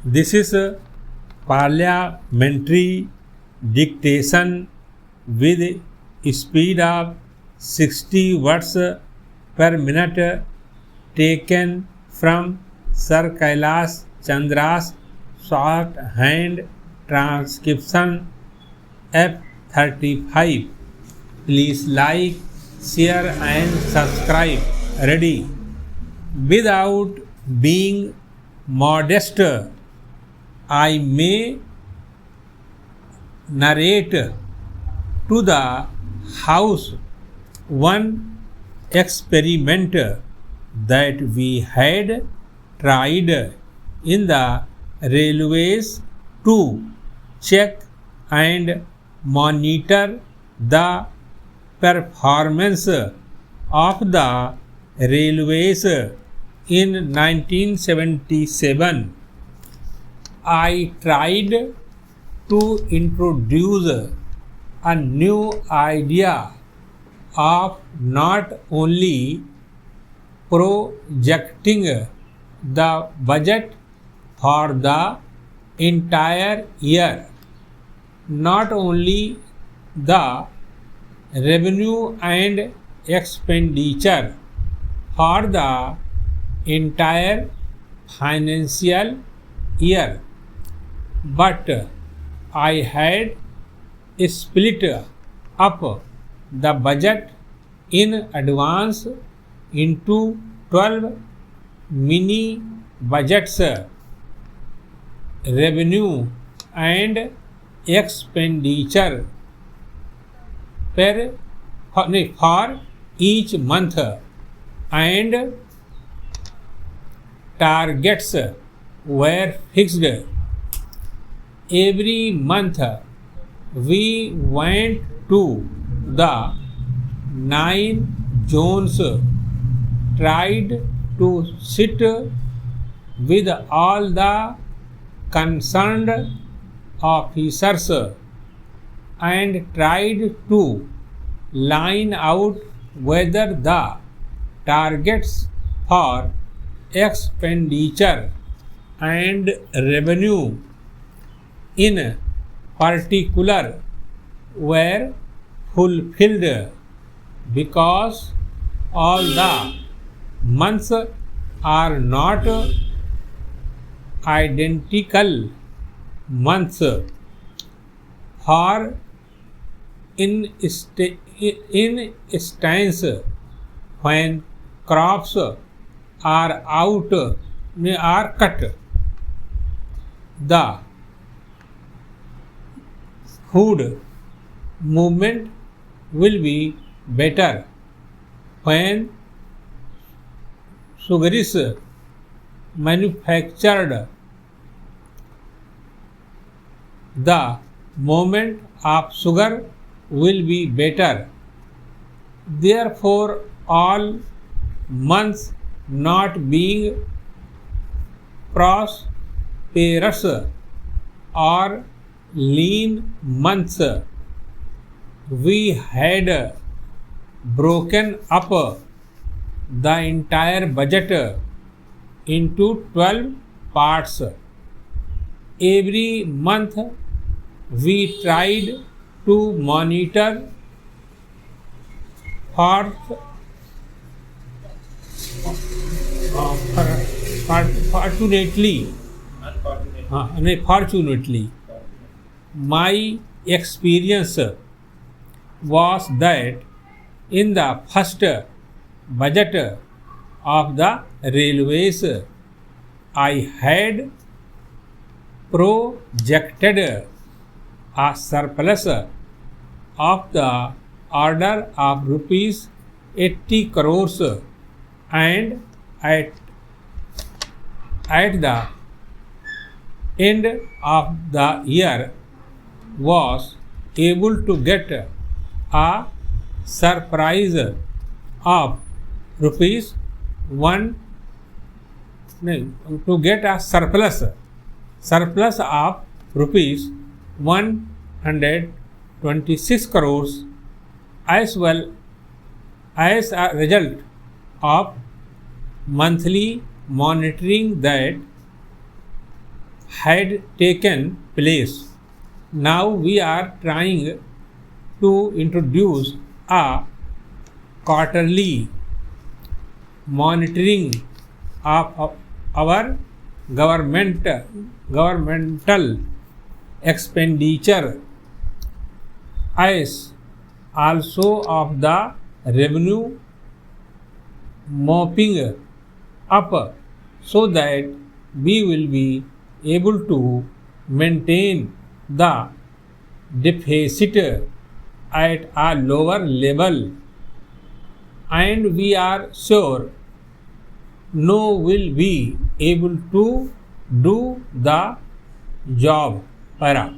This is a parliamentary dictation with speed of 60 words per minute taken from Sir Kailash Chandra's shorthand transcription F35. Please like, share and subscribe. Ready? Without being modest, I may narrate to the House one experiment that we had tried in the railways to check and monitor the performance of the railways in 1977. I tried to introduce a new idea of not only projecting the budget for the entire year, not only the revenue and expenditure for the entire financial year, but I had split up the budget in advance into 12 mini budgets, revenue and expenditure for each month, and targets were fixed. Every month we went to the 9 zones, tried to sit with all the concerned officers and tried to line out whether the targets for expenditure and revenue in particular were fulfilled, because all the months are not identical months. For instance, when crops are cut, the food movement will be better. When sugar is manufactured, the movement of sugar will be better. Therefore, all months not being prosperous or lean months, we had broken up the entire budget into 12 parts. Every month we tried to monitor Fortunately, my experience was that in the first budget of the railways, I had projected a surplus of the order of rupees 80 crores, and at the end of the year was able to get a surprise of rupees 1 to get a surplus of rupees 126 crores, as well as a result of monthly monitoring that had taken place. Now we are trying to introduce a quarterly monitoring of our governmental expenditure, as also of the revenue mopping up, so that we will be able to maintain the deficit at a lower level, and we are sure no will be able to do the job. Para.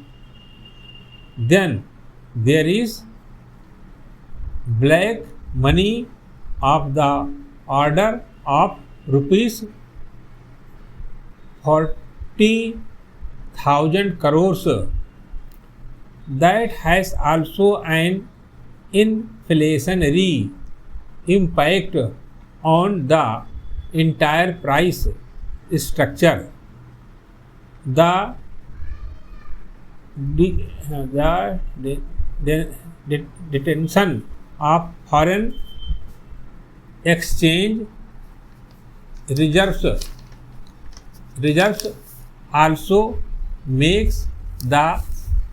Then there is black money of the order of rupees 40,000 crores that has also an inflationary impact on the entire price structure. The detention of foreign exchange reserves also makes the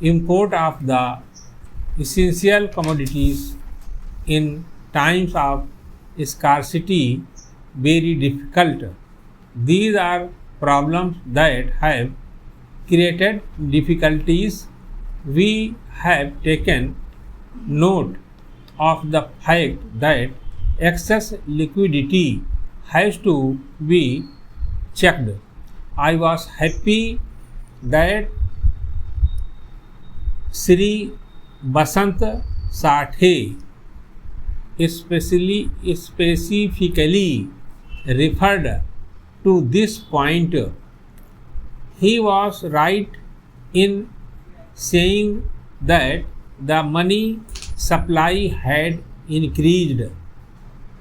import of the essential commodities in times of scarcity very difficult. These are problems that have created difficulties. We have taken note of the fact that excess liquidity has to be checked. I was happy that Sri Basant Sathe specifically referred to this point. He was right in saying that the money supply had increased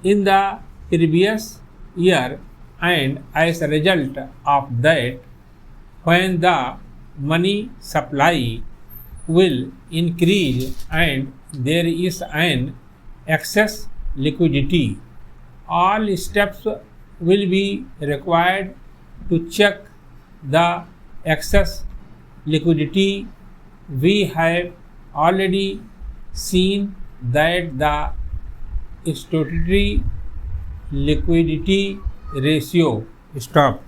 in the previous year, and as a result of that, when the money supply will increase and there is an excess liquidity, all steps will be required to check the excess liquidity. We have already seen that the statutory liquidity ratio stop.